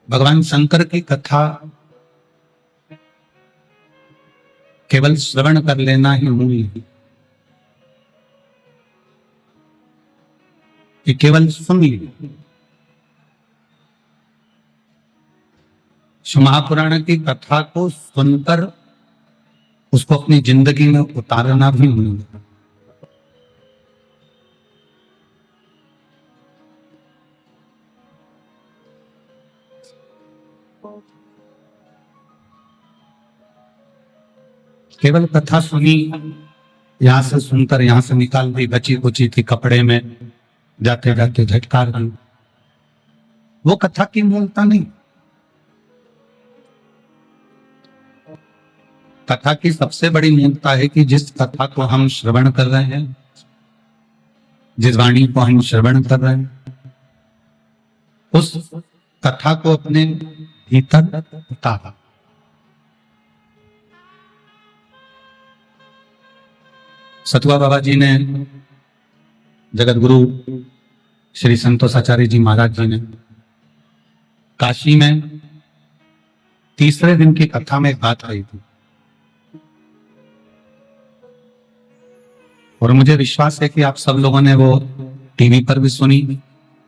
भगवान शंकर की कथा केवल श्रवण कर लेना ही मूल है, कि केवल सुन ली। महापुराण की कथा को सुनकर उसको अपनी जिंदगी में उतारना भी मूल है। केवल कथा सुनी, यहां से सुनकर यहां से निकाल दी, बची कुची थी कपड़े में, जाते जाते झटकार दी, वो कथा की मूलता नहीं। कथा की सबसे बड़ी मूलता है कि जिस कथा को हम श्रवण कर रहे हैं, जिस वाणी को हम श्रवण कर रहे हैं, उस कथा को अपने भीतर उतारा। सतुआ बाबा जी ने, जगत गुरु श्री संतोषाचार्य जी महाराज जी ने काशी में तीसरे दिन की कथा में एक बात कही थी, और मुझे विश्वास है कि आप सब लोगों ने वो टीवी पर भी सुनी,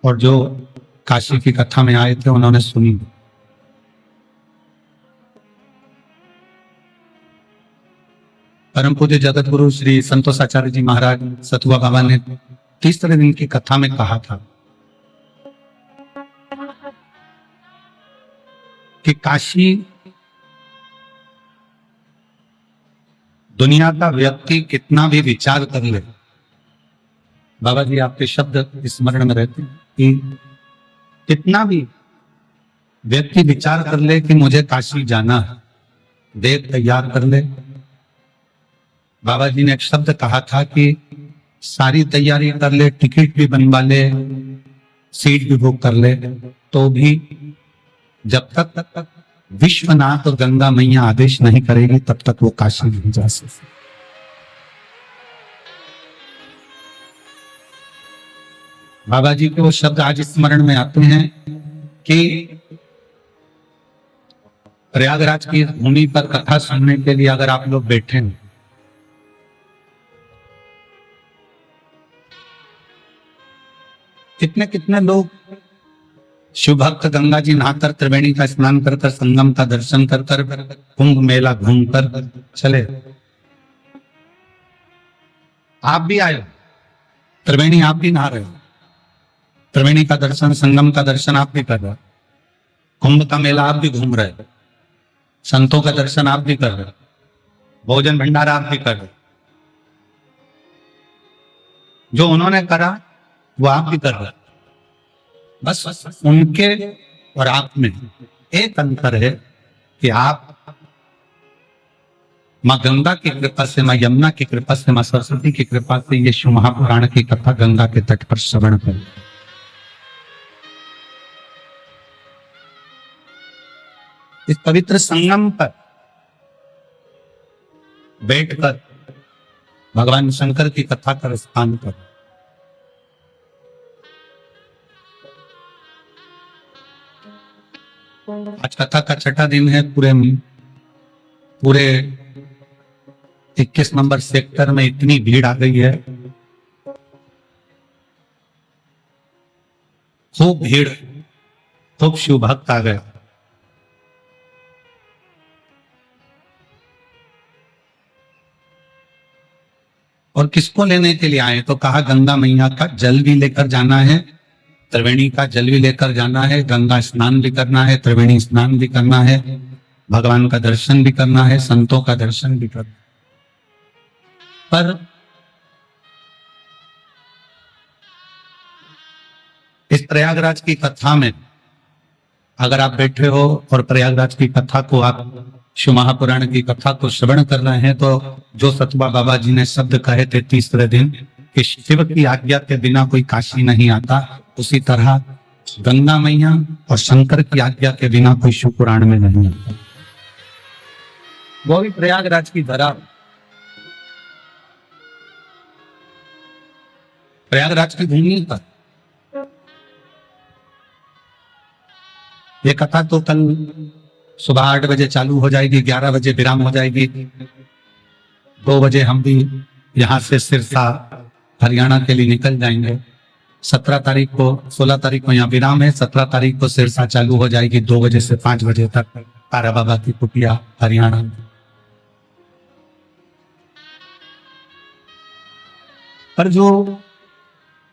और जो काशी की कथा में आए थे उन्होंने सुनी। परम पूज्य जगत गुरु श्री संतोषाचार्य जी महाराज सतुआ बाबा ने तीसरे दिन की कथा में कहा था कि काशी दुनिया का व्यक्ति कितना भी विचार कर ले, बाबा जी आपके शब्द स्मरण में रहते हैं कि कितना भी व्यक्ति विचार कर ले कि मुझे काशी जाना है, देख तैयार कर ले, बाबा जी ने एक शब्द कहा था कि सारी तैयारी कर ले, टिकट भी बनवा ले, सीट भी बुक कर ले, तो भी जब तक विश्वनाथ और गंगा मैया आदेश नहीं करेगी तब तक वो काशी नहीं जा सकती। बाबा जी के वो शब्द आज स्मरण में आते हैं कि प्रयागराज की भूमि पर कथा सुनने के लिए अगर आप लोग बैठे हैं, कितने कितने लोग शिव भक्त गंगा जी नहाकर, त्रिवेणी का स्नान कर कर, संगम का दर्शन कर कर, कुंभ मेला घूमकर चले। आप भी आए, त्रिवेणी आप भी नहा रहे हो, त्रिवेणी का दर्शन, संगम का दर्शन आप भी कर रहे हो, कुंभ का मेला आप भी घूम रहे हो, संतों का दर्शन आप भी कर रहे हो, भोजन भंडारा आप भी कर रहे हो। जो उन्होंने करा वो आप भी कर रहे हो। बस उनके और आप में एक अंतर है कि आप माँ गंगा की कृपा से, माँ यमुना की कृपा से, माँ सरस्वती की कृपा से ये शिव महापुराण की कथा गंगा के तट पर श्रवण करें। इस पवित्र संगम पर बैठकर भगवान शंकर की कथा का स्थान पर आज कथा का छठा दिन है। पूरे 21 नंबर सेक्टर में इतनी भीड़ आ गई है, खूब भीड़, खूब शिव भक्त आ गए। और किसको लेने के लिए आए? तो कहा गंगा मैया का जल भी लेकर जाना है, त्रिवेणी का जल भी लेकर जाना है, गंगा स्नान भी करना है, त्रिवेणी स्नान भी करना है, भगवान का दर्शन भी करना है, संतों का दर्शन भी करना है। पर इस प्रयागराज की कथा में अगर आप बैठे हो और प्रयागराज की कथा को, आप शिव महापुराण की कथा को श्रवण कर रहे हैं, तो जो सतुआ बाबा जी ने शब्द कहे थे तीसरे दिन कि शिव की आज्ञा के बिना कोई काशी नहीं आता, उसी तरह गंगा मैया और शंकर की आज्ञा के बिना कोई शिव पुराण में नहीं आता। वो भी प्रयागराज की धरा, प्रयागराज की भूमि पर ये कथा तो कल सुबह 8 बजे चालू हो जाएगी, 11 बजे विराम हो जाएगी। 2 बजे हम भी यहाँ से सिरसा हरियाणा के लिए निकल जाएंगे। 17 तारीख को, 16 तारीख को यहाँ विराम है, 17 तारीख को सिरसा चालू हो जाएगी 2 बजे से 5 बजे तक, तारा बाबा की कुटिया हरियाणा। पर जो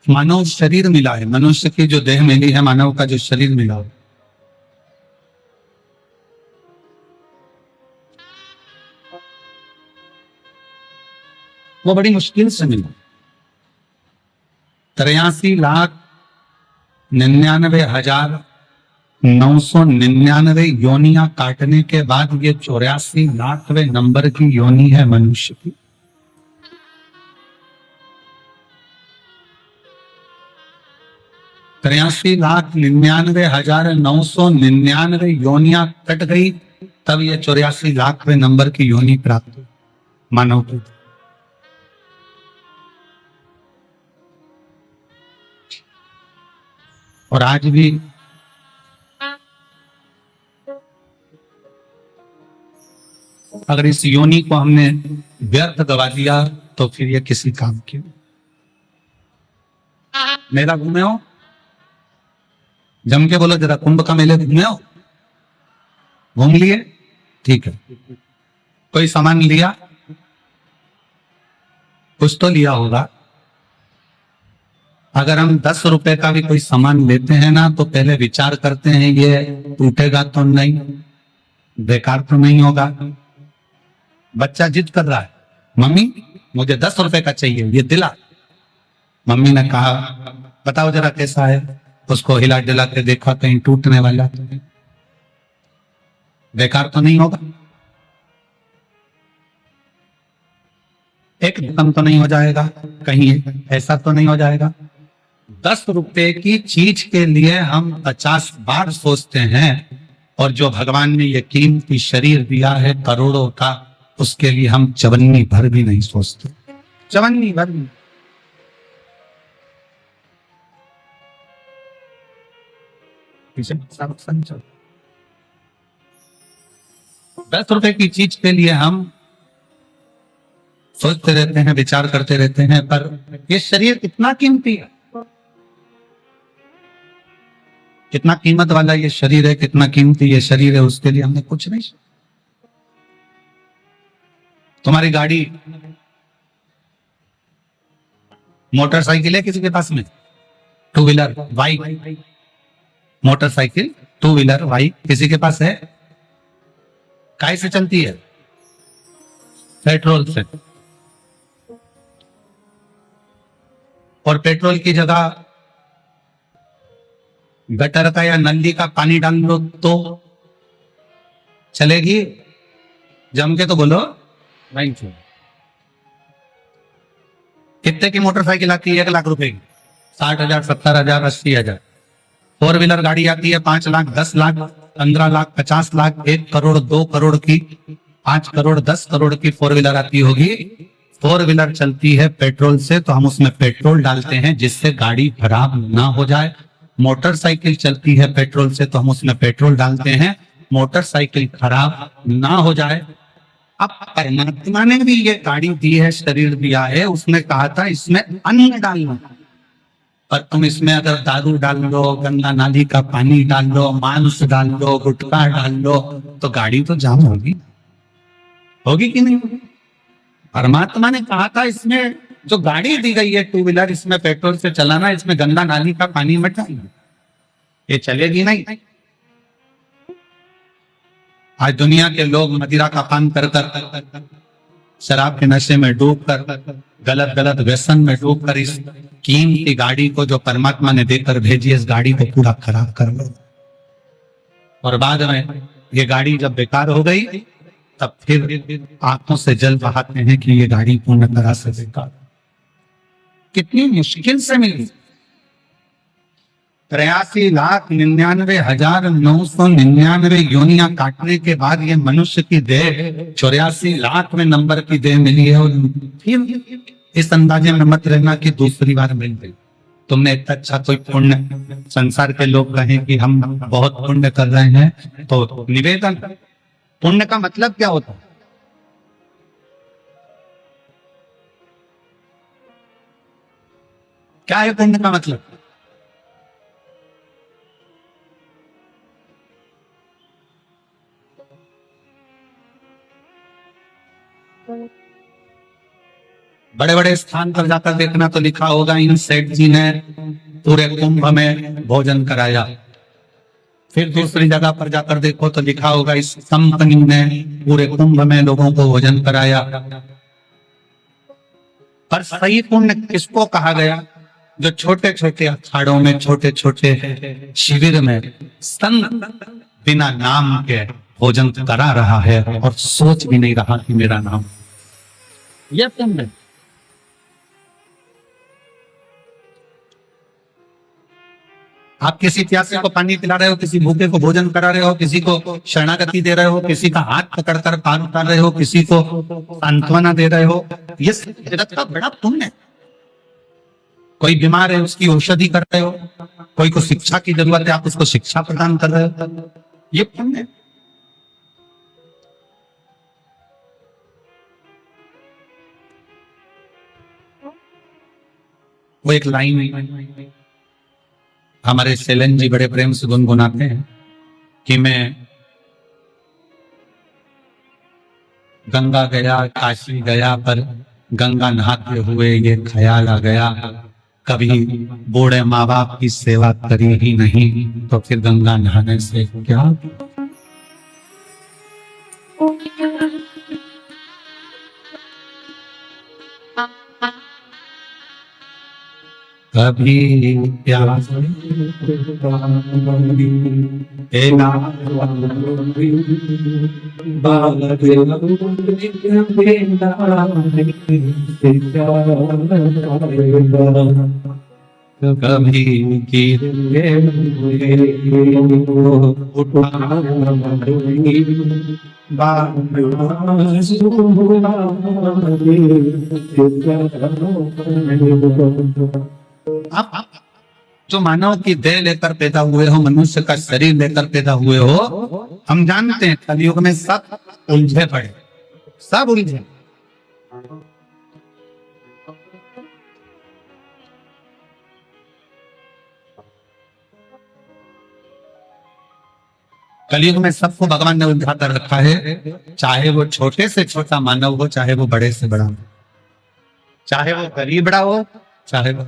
मानव शरीर मिला है, मनुष्य की जो देह मिली है, मानव का जो शरीर मिला है, वो बड़ी मुश्किल से मिला। 83,99,999 योनियां काटने के बाद ये 84,00,000वें नंबर की योनि है मनुष्य की। तिरासी लाख 99,999 योनियां कट गई, तब ये 84,00,000वें नंबर की योनि प्राप्त हुई मानव को। और आज भी अगर इस योनि को हमने व्यर्थ गवा दिया तो फिर ये किसी काम की। मेला घूमे हो? जम के बोलो जरा, कुंभ का मेले घूमे हो? घूम लिए? ठीक है। कोई सामान लिया? कुछ तो लिया होगा। अगर हम 10 रुपए का भी कोई सामान लेते हैं ना, तो पहले विचार करते हैं ये टूटेगा तो नहीं, बेकार तो नहीं होगा। बच्चा जिद कर रहा है, मम्मी मुझे 10 रुपए का चाहिए, ये दिला। मम्मी ने कहा बताओ जरा कैसा है। उसको हिला डिला के देखा, कहीं टूटने वाला तो नहीं, बेकार तो नहीं होगा, एक खत्म तो नहीं हो जाएगा, कहीं ऐसा तो नहीं हो जाएगा। 10 रुपए की चीज के लिए हम 50 बार सोचते हैं, और जो भगवान ने ये कीमती शरीर दिया है करोड़ों का, उसके लिए हम चवन्नी भर भी नहीं सोचते, चवन्नी भर भी। $10 रुपए की चीज के लिए हम सोचते रहते हैं, विचार करते रहते हैं, पर ये शरीर कितना कीमती है, कितना कीमत वाला ये शरीर है, कितना कीमती ये शरीर है, उसके लिए हमने कुछ नहीं। तुम्हारी गाड़ी, मोटरसाइकिल है किसी के पास में? 2 wheeler bike, motorcycle 2 wheeler bike किसी के पास है? काय से चलती है? पेट्रोल से। और पेट्रोल की जगह गटर का या नली का पानी डाल लो तो चलेगी? जम के तो बोलो नहीं चलेगी। कितने की मोटरसाइकिल आती है? 1 लाख रुपए की, 60,000, 70,000, 80,000। 4 व्हीलर गाड़ी आती है 5 लाख, 10 लाख, 15 लाख, 50 लाख, 1 करोड़, 2 करोड़ की, 5 करोड़, 10 करोड़ की 4 व्हीलर आती होगी। 4 व्हीलर चलती है पेट्रोल से, तो हम उसमें पेट्रोल डालते हैं जिससे गाड़ी खराब ना हो जाए। मोटरसाइकिल चलती है पेट्रोल से, तो हम उसमें पेट्रोल डालते हैं मोटरसाइकिल खराब ना हो जाए। अब परमात्मा ने भी ये गाड़ी दी है, शरीर दिया है, उसने कहा था इसमें अन्न डालना, पर तुम इसमें अगर दारू डाल लो, गंगा नाली का पानी डाल लो, मांस डाल लो, गुटखा डाल लो, तो गाड़ी तो जाम होगी, होगी कि नहीं होगी? परमात्मा ने कहा था इसमें जो गाड़ी दी गई है 2 व्हीलर, इसमें पेट्रोल से चलाना, इसमें गंगा नाली का पानी मत डालना, ये चलेगी नहीं। आज दुनिया के लोग मदिरा का पान कर कर, शराब के नशे में डूब कर, गलत गलत व्यसन में डूब कर इस कीमती गाड़ी को जो परमात्मा ने देकर भेजी, इस गाड़ी को पूरा खराब कर लो। और बाद में ये गाड़ी जब बेकार हो गई, तब फिर आंखों से जल बहाते हैं कि ये गाड़ी पूर्ण तरह से बेकार। कितनी मुश्किल से मिली। 83,99,999 योनियां काटने के बाद ये मनुष्य की देह 84,00,000वें नंबर की देह मिली है। और फिर इस अंदाजे में मत रहना कि दूसरी बार मिल गई। तुमने इतना अच्छा कोई पुण्य, संसार के लोग कहें कि हम बहुत पुण्य कर रहे हैं, तो निवेदन, पुण्य का मतलब क्या होता है? क्या है पुण्य का मतलब? बड़े बड़े स्थान पर जाकर देखना तो लिखा होगा इन सेठ जी ने पूरे कुंभ में भोजन कराया। फिर दूसरी जगह पर जाकर देखो तो लिखा होगा इस कंपनी ने पूरे कुंभ में लोगों को भोजन कराया। पर सही पुण्य किसको कहा गया? जो छोटे छोटे अखाड़ों में, छोटे छोटे शिविर में संत बिना नाम के भोजन करा रहा है और सोच भी नहीं रहा कि मेरा नाम, यह पुण्य। आप किसी प्यासे को पानी पिला रहे हो, किसी भूखे को भोजन करा रहे हो, किसी को शरणागति दे रहे हो, किसी का हाथ पकड़कर पार उतार रहे हो, किसी को सांत्वना दे रहे हो, ये जगत का बड़ा पुण्य है। कोई बीमार है उसकी औषधि कर रहे हो, कोई को शिक्षा की जरूरत है आप उसको शिक्षा प्रदान कर रहे हो, ये पुण्य है। वो एक लाइन हमारे सेलन जी बड़े प्रेम से गुनगुनाते हैं कि मैं गंगा गया, काशी गया, पर गंगा नहाते हुए ये ख्याल आ गया, कभी बूढ़े माँ बाप की सेवा करी ही नहीं तो फिर गंगा नहाने से क्या। कभी प्यास कभी आप जो मानव की देह लेकर पैदा हुए हो, मनुष्य का शरीर लेकर पैदा हुए हो, हम जानते हैं कलयुग में सब उलझे पड़े, सब उलझे। कलयुग में सबको भगवान ने उलझा कर रखा है, चाहे वो छोटे से छोटा मानव हो, चाहे वो बड़े से बड़ा हो, चाहे वो गरीब बड़ा हो, चाहे वो।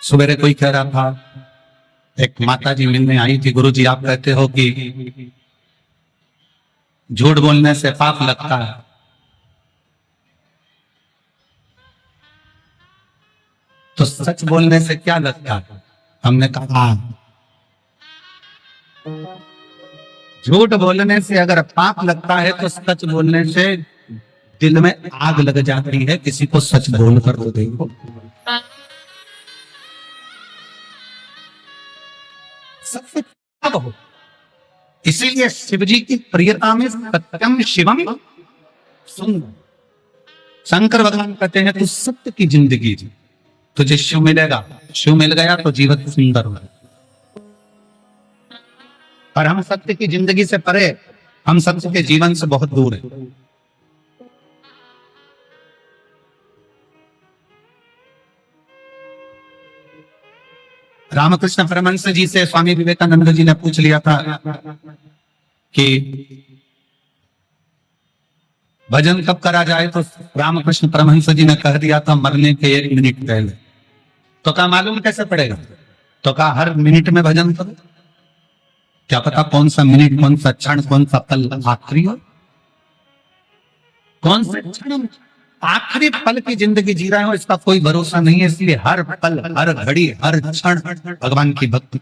सवेरे कोई कह रहा था, एक माता जी मिलने आई थी, गुरु जी आप कहते हो कि झूठ बोलने से पाप लगता है, तो सच बोलने से क्या लगता है? हमने कहा झूठ बोलने से अगर पाप लगता है तो सच बोलने से दिल में आग लग जाती है। किसी को सच बोलकर तो देखो, सत्य हो। इसीलिए शिव जी की प्रियता में सत्यम शिवम सुंदर। शंकर भगवान कहते हैं तू सत्य की जिंदगी जी, तुझे शिव मिलेगा, शिव मिल गया तो जीवन सुंदर हो। पर हम सत्य की जिंदगी से परे, हम सत्य के जीवन से बहुत दूर है। रामकृष्ण परमहंस जी से स्वामी विवेकानंद जी ने पूछ लिया था कि भजन कब करा जाए, तो रामकृष्ण परमहंस जी ने कह दिया था मरने के 1 मिनट पहले। तो क्या मालूम कैसे पड़ेगा? तो कहा हर मिनट में भजन करो, क्या पता कौन सा मिनट, कौन सा क्षण, कौन सा पल आखिरी हो, कौन से क्षण आखिरी पल की जिंदगी जी रहे हो इसका कोई भरोसा नहीं है। इसलिए हर पल, हर घड़ी, हर क्षण भगवान की भक्ति।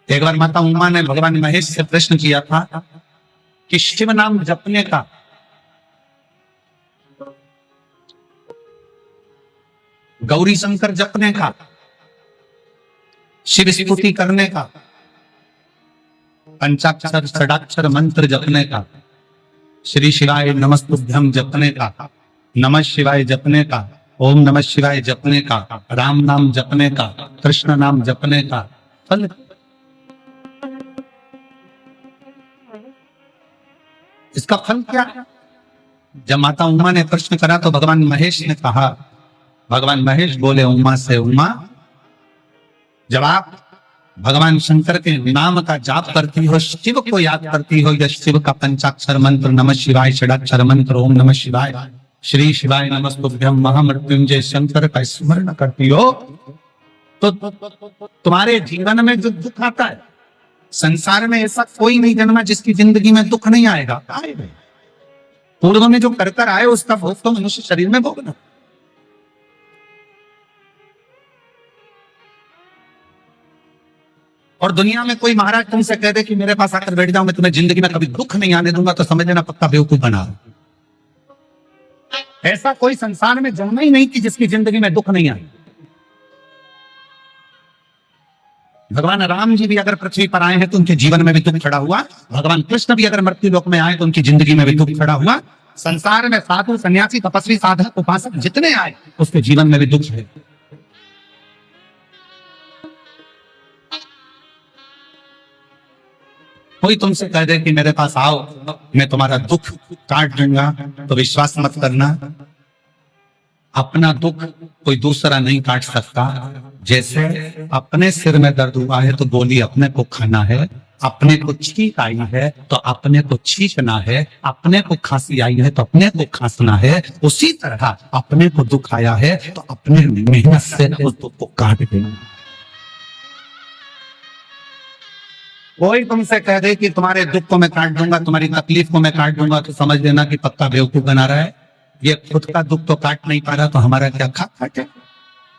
एक बार माता उमा ने भगवान महेश से प्रश्न किया था कि शिव नाम जपने का गौरी शंकर जपने का, शिव स्तुति करने का, पंचाक्षर षडाक्षर मंत्र जपने का, श्री शिवाय नमस्तुभ्यम जपने का, नमः शिवाय जपने का, ओम नमः शिवाय जपने का, राम नाम जपने का, कृष्ण नाम जपने का फल। इसका फल क्या है? जब माता उमा ने प्रश्न करा तो भगवान महेश ने कहा, भगवान महेश बोले उमा से, उमा जब आप भगवान शंकर के नाम का जाप करती हो, शिव को याद करती हो, या शिव का पंचाक्षर मंत्र नमः शिवाय, षडाक्षर मंत्र ओम नमः शिवाय, श्री शिवाय नमस्तुभ्यम महामृत्युंजय शंकर का स्मरण करती हो, तो तुम्हारे जीवन में जो दुख आता है, संसार में ऐसा कोई नहीं जन्मा जिसकी जिंदगी में दुख नहीं आएगा। पूर्व में जो कर आए उसका भोग तो मनुष्य शरीर में भोगना। और दुनिया में कोई महाराज तुमसे कह दे कि मेरे पास आकर बैठ जाओ, मैं तुम्हें जिंदगी में कभी दुख नहीं आने दूंगा, तो समझ लेना पक्का बेवकूफ बना। ऐसा कोई संसार में जन्मा ही नहीं कि जिसकी जिंदगी में दुख नहीं आए। भगवान राम जी भी अगर पृथ्वी पर आए हैं तो उनके जीवन में भी दुख खड़ा हुआ। भगवान कृष्ण भी अगर मृत्यु लोक में आए तो उनकी जिंदगी में भी दुख खड़ा हुआ। संसार में साधु सन्यासी तपस्वी साधक उपासक जितने आए उसके जीवन में भी दुख है। कोई तुमसे कह दे कि मेरे पास आओ मैं तुम्हारा दुख काट दूंगा, तो विश्वास मत करना। अपना दुख कोई दूसरा नहीं काट सकता। जैसे अपने सिर में दर्द हुआ है तो गोली अपने को खाना है, अपने को छींक आई है तो अपने को छींकना है, अपने को खांसी आई है तो अपने को खांसना है। उसी तरह अपने को दुख आया है तो अपने मेहनत से उस दुख को काट देना। कोई तुमसे कह दे कि तुम्हारे दुख को मैं काट दूंगा, तुम्हारी तकलीफ को मैं काट दूंगा, तो समझ लेना कि पक्का बेवकूफ बना रहा है। ये खुद का दुख तो काट नहीं पा रहा, तो हमारा क्या काटे।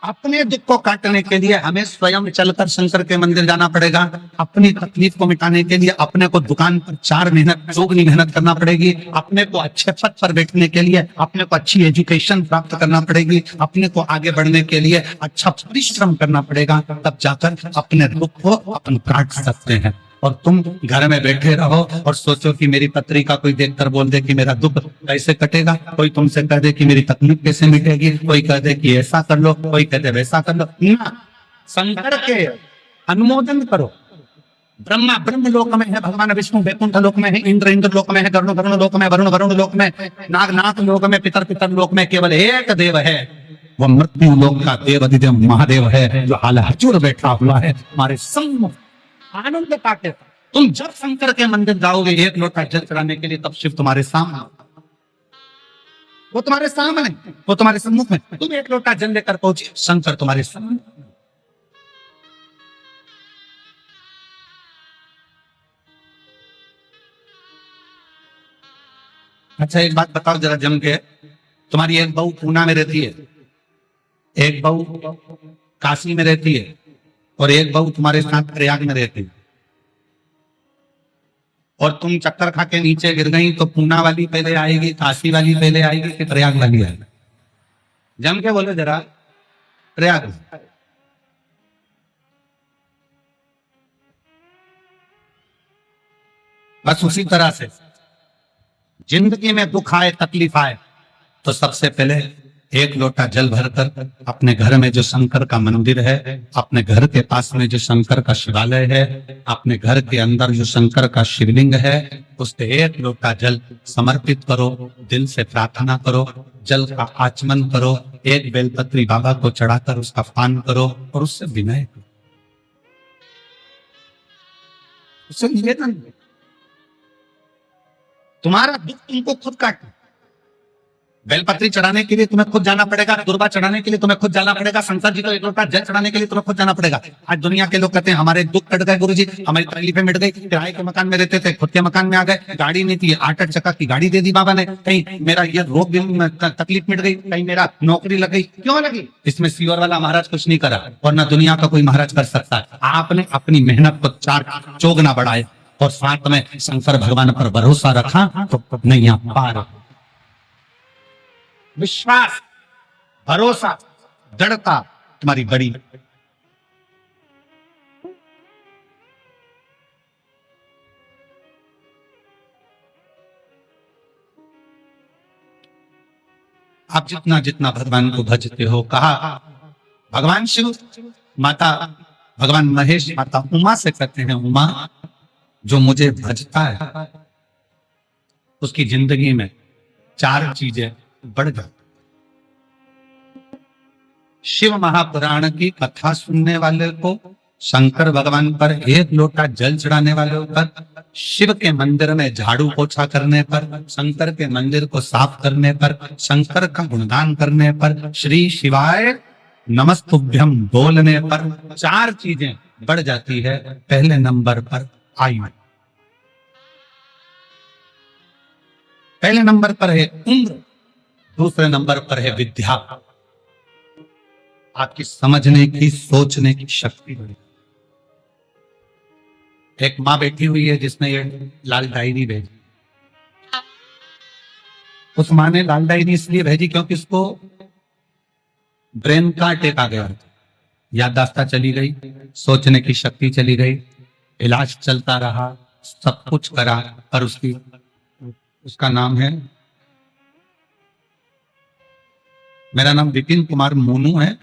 अपने दुख को काटने के लिए हमें स्वयं चलकर शंकर के मंदिर जाना पड़ेगा। अपनी तकलीफ को मिटाने के लिए अपने को दुकान पर 4 मेहनत चौगनी मेहनत करना पड़ेगी। अपने को अच्छे पद पर बैठने के लिए अपने को अच्छी एजुकेशन प्राप्त करना पड़ेगी। अपने को आगे बढ़ने के लिए अच्छा परिश्रम करना पड़ेगा, तब जाकर अपने दुख को अपन काट सकते हैं। और तुम घर में बैठे रहो और सोचो कि मेरी पत्री का कोई देखकर बोल दे कि मेरा दुख कैसे कटेगा। कोई तुमसे कह दे कि मेरी तकलीफ कैसे मिटेगी, कोई कह दे कि ऐसा कर लो, कोई कह दे वैसा कर लो। ना, शंकर के अनुमोदन करो। ब्रह्मा ब्रह्म लोक में है, भगवान विष्णु वैकुंठ लोक में है, इंद्र इंद्र लोक में है, गरुण गरुण लोक में, वरुण वरुण लोक में, नाग नाग लोक में, पितर पितर लोक में केवल एक देव है, वह मृत्यु लोक का देव अधिदेव महादेव है, जो हाल हजूर बैठा हुआ है हमारे सम्मुख आनंद पाते। तुम जब शंकर के मंदिर जाओगे 1 लोटा जल चढ़ाने के लिए, तब शिव तुम्हारे सामने, वो तुम्हारे सामने, वो तुम्हारे सम्मुख में। तुम 1 लोटा जल लेकर पहुंचे, शंकर तुम्हारे सामने। अच्छा एक बात बताओ जरा जम के, तुम्हारी एक बहू पूना में रहती है, एक बहू काशी में रहती है, और एक बहू तुम्हारे साथ प्रयाग में रहती, और तुम चक्कर खा के नीचे गिर गई, तो पूना वाली पहले आएगी, काशी वाली पहले आएगी कि प्रयाग वाली आएगी? जम के बोलो जरा। प्रयाग। बस उसी तरह से जिंदगी में दुख आए तकलीफ आए तो सबसे पहले 1 लोटा जल भरकर अपने घर में जो शंकर का मंदिर है, अपने घर के पास में जो शंकर का शिवालय है, अपने घर के अंदर जो शंकर का शिवलिंग है, उससे 1 लोटा जल समर्पित करो, दिल से प्रार्थना करो, जल का आचमन करो, 1 बेलपत्री बाबा को चढ़ाकर उसका पान करो और उससे विनय करो, उससे निवेदन। तुम्हारा दुख तुमको खुद काटना। बेलपत्री चढ़ाने के लिए तुम्हें खुद जाना पड़ेगा, दुर्बा चढ़ाने के लिए तुम्हें खुद जाना पड़ेगा, शंकर जी को 1 लोटा जल चढ़ाने के लिए तुम्हें खुद जाना पड़ेगा। आज दुनिया के लोग कहते हैं हमारे दुख कट गए गुरुजी, हमारी तकलीफें मिट गई, किराए के मकान में रहते थे खुद के मकान में आ गए, गाड़ी नहीं थी 8 चक्का की गाड़ी दे दी बाबा ने, कहीं मेरा ये रोग तकलीफ मिट गई, कहीं मेरा नौकरी लग गई। क्यों लगी? इसमें सीवर वाला महाराज कुछ नहीं करा और ना दुनिया का कोई महाराज कर सकता है। आपने अपनी मेहनत को 4 चौगुना बढ़ाए और साथ में शंकर भगवान पर भरोसा रखा तो नहीं आ पार। विश्वास, भरोसा, दृढ़ता तुम्हारी बड़ी। आप जितना जितना भगवान को भजते हो, कहा भगवान शिव माता, भगवान महेश माता उमा से कहते हैं, उमा जो मुझे भजता है उसकी जिंदगी में 4 चीजें बढ़ जाती। शिव महापुराण की कथा सुनने वाले को, शंकर भगवान पर 1 लोटा जल चढ़ाने वाले पर, शिव के मंदिर में झाड़ू पोछा करने पर, शंकर के मंदिर को साफ करने पर, शंकर का गुणगान करने पर, श्री शिवाय नमस्तुभ्यम बोलने पर 4 चीजें बढ़ जाती है। पहले नंबर पर आयु, पहले नंबर पर है उम्र, दूसरे नंबर पर है विद्या। आपकी समझने की, सोचने की शक्ति बढ़ी। एक माँ बैठी हुई है जिसने ये लाल डायरी भेजी। उस माँ ने लाल डायरी इसलिए भेजी क्योंकि उसको ब्रेन का अटैक आ गया, याददाश्त चली गई, सोचने की शक्ति चली गई, इलाज चलता रहा, सब कुछ करा, पर उसका नाम है, मेरा नाम विपिन कुमार मोनू है।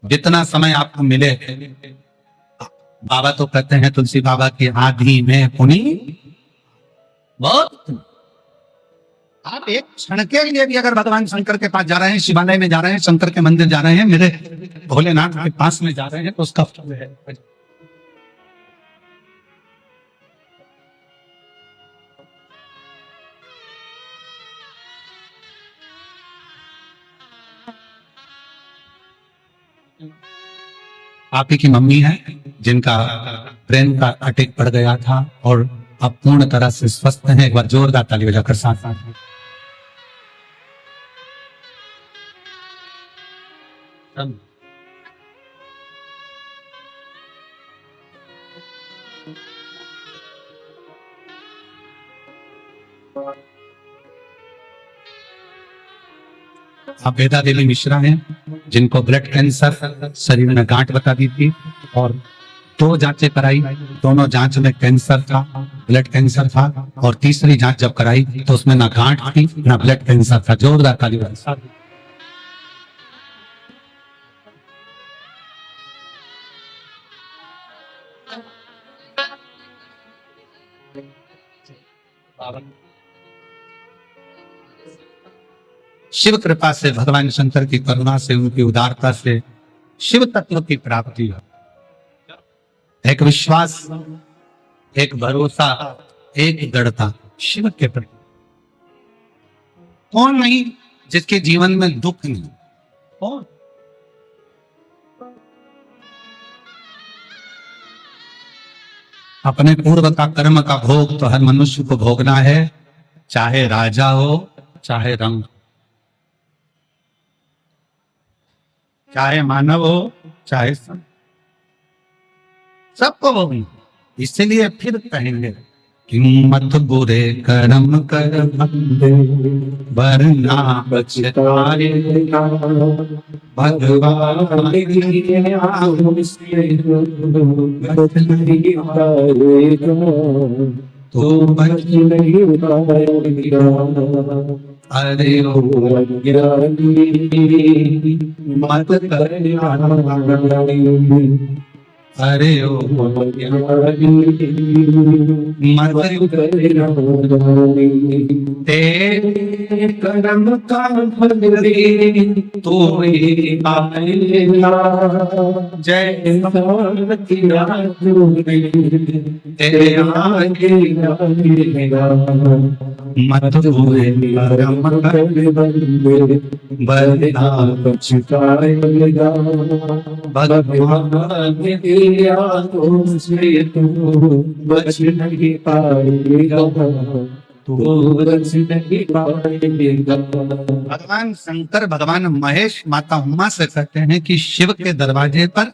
जितना समय आपको मिले, बाबा तो कहते हैं तुलसी बाबा की आधी में पुनी बहुत। आप एक क्षण के लिए भी अगर भगवान शंकर के पास जा रहे हैं, शिवालय में जा रहे हैं, शंकर के मंदिर जा रहे हैं, मेरे भोलेनाथ के पास में जा रहे हैं, तो उसका फल है। आप ही की मम्मी है जिनका ब्रेन का अटैक पड़ गया था और अब पूर्ण तरह से स्वस्थ हैं। एक बार जोरदार ताली बजाकर साथ साथ आप वेदा देवी मिश्रा हैं जिनको ब्लड कैंसर, शरीर में गांठ बता दी थी और 2 जांचें कराई, दोनों जांच में कैंसर था, ब्लड कैंसर था, और तीसरी जांच जब कराई तो उसमें ना गांठ थी ना ब्लड कैंसर था। जोरदार ताली बजाकर शिव कृपा से, भगवान शंकर की करुणा से, उनकी उदारता से शिव तत्व की प्राप्ति है। एक विश्वास, एक भरोसा, एक दृढ़ता शिव के प्रति। कौन नहीं जिसके जीवन में दुख नहीं? कौन? अपने पूर्व का कर्म का भोग तो हर मनुष्य को भोगना है, चाहे राजा हो, चाहे रंग, चाहे मानव हो, चाहे सबको भोगना। इसलिए फिर कहेंगे कि मत बुरे कर्म कर बंदे वरना पछताएगा, भगवान तो बच नहीं पाएगा। अरे ओ मत करना, अरे ओ मत करना, तेरे कर्म का फल तो पाएगा। जय तेरे आगे लगेगा, मत बुरे कर्म कर बंदे वरना पछताएगा, भगवान से तू बच नहीं पाएगा, तू बच नहीं पाएगा। भगवान शंकर, भगवान महेश माता उमा से कहते हैं कि शिव के दरवाजे पर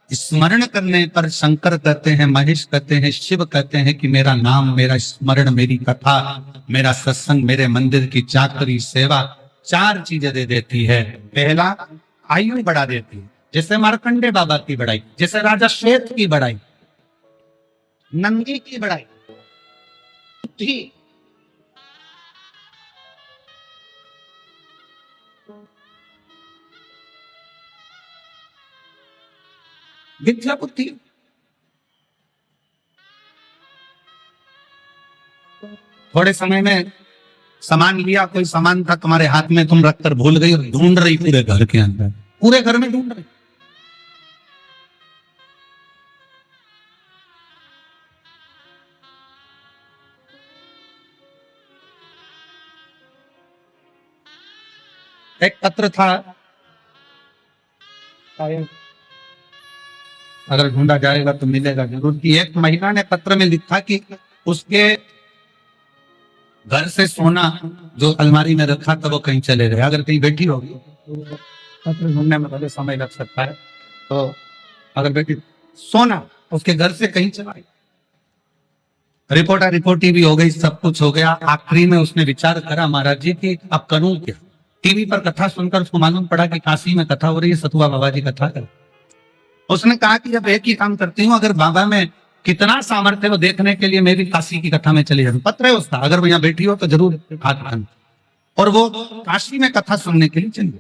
स्मरण करने पर शंकर कहते हैं, महेश कहते हैं, शिव कहते हैं कि मेरा नाम, मेरा स्मरण, मेरी कथा, मेरा सत्संग, मेरे मंदिर की चाकरी, सेवा 4 चीजें दे देती है। पहला आयु बढ़ा देती है, जैसे मार्कंडे बाबा की बढ़ाई, जैसे राजा श्वेत की बढ़ाई, नंदी की बढ़ाई, बुद्धि, विद्या बुद्धि। थोड़े समय में सामान लिया, कोई सामान था तुम्हारे हाथ में, तुम रखकर भूल गई और ढूंढ रही पूरे घर के अंदर, पूरे घर में ढूंढ रही। एक पत्र था, अगर ढूंढा जाएगा तो मिलेगा जरूर, कि एक महिला ने पत्र में लिखा कि उसके घर से सोना जो अलमारी में रखा था वो कहीं चले गए। अगर कहीं बैठी होगी तो पत्र ढूंढने में भले समय लग सकता है, तो अगर बैठी सोना उसके घर से कहीं चला गया। रिपोर्टी भी हो गई, सब कुछ हो गया। आखिरी में उसने विचार करा महाराज जी कि अब करूं क्या। टीवी पर कथा सुनकर उसको मालूम पड़ा कि काशी में कथा हो रही है, सतुआ बाबा जी कथा कर। उसने कहा कि अब एक ही काम करती हूँ, अगर बाबा में कितना सामर्थ्य वो देखने के लिए मैं भी काशी की कथा में चली जाऊं। पत्र है उसका, अगर वो यहाँ बैठी हो तो जरूर हाथ उठाना। और वो काशी में कथा सुनने के लिए चली गई,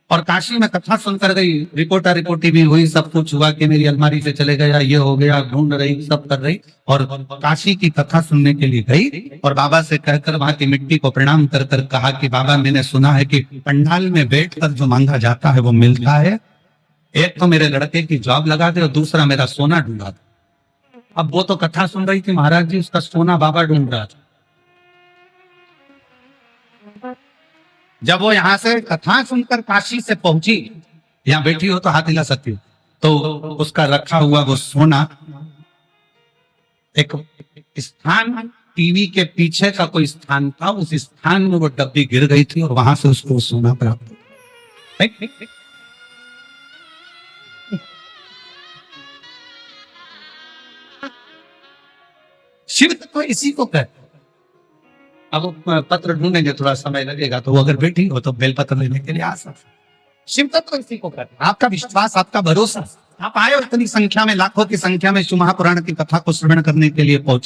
और काशी में कथा सुनकर गई। रिपोर्टी भी हुई, सब कुछ हुआ कि मेरी अलमारी से चले गया, ये हो गया, ढूंढ रही, सब कर रही, और काशी की कथा सुनने के लिए गई। और बाबा से कहकर वहां की मिट्टी को प्रणाम कर कर कहा कि बाबा मैंने सुना है कि पंडाल में बैठकर जो मांगा जाता है वो मिलता है। एक तो मेरे लड़के की जॉब लगा दे और दूसरा मेरा सोना ढूंढा दे। अब वो तो कथा सुन रही थी महाराज जी, उसका सोना बाबा ढूंढ रहा था। जब वो यहां से कथा सुनकर काशी से पहुंची, यहां बैठी हो तो हाथ हिला सकती हो, तो उसका रखा हुआ वो सोना एक स्थान, टीवी के पीछे का कोई स्थान था, उस स्थान में वो डब्बी गिर गई थी और वहां से उसको सोना प्राप्त हुआ। शिव तत्व इसी को कहते हैं। अब पत्र ढूंढेंगे, थोड़ा समय लगेगा, तो वो अगर बैठी हो तो बेलपत्र लेने के लिए आ सकते। शिव तत्व इसी को कहते हैं। आपका विश्वास, आपका भरोसा, आप आए हो इतनी संख्या में, लाखों की संख्या में शिव महापुराण की कथा को श्रवण करने के लिए पहुंचे।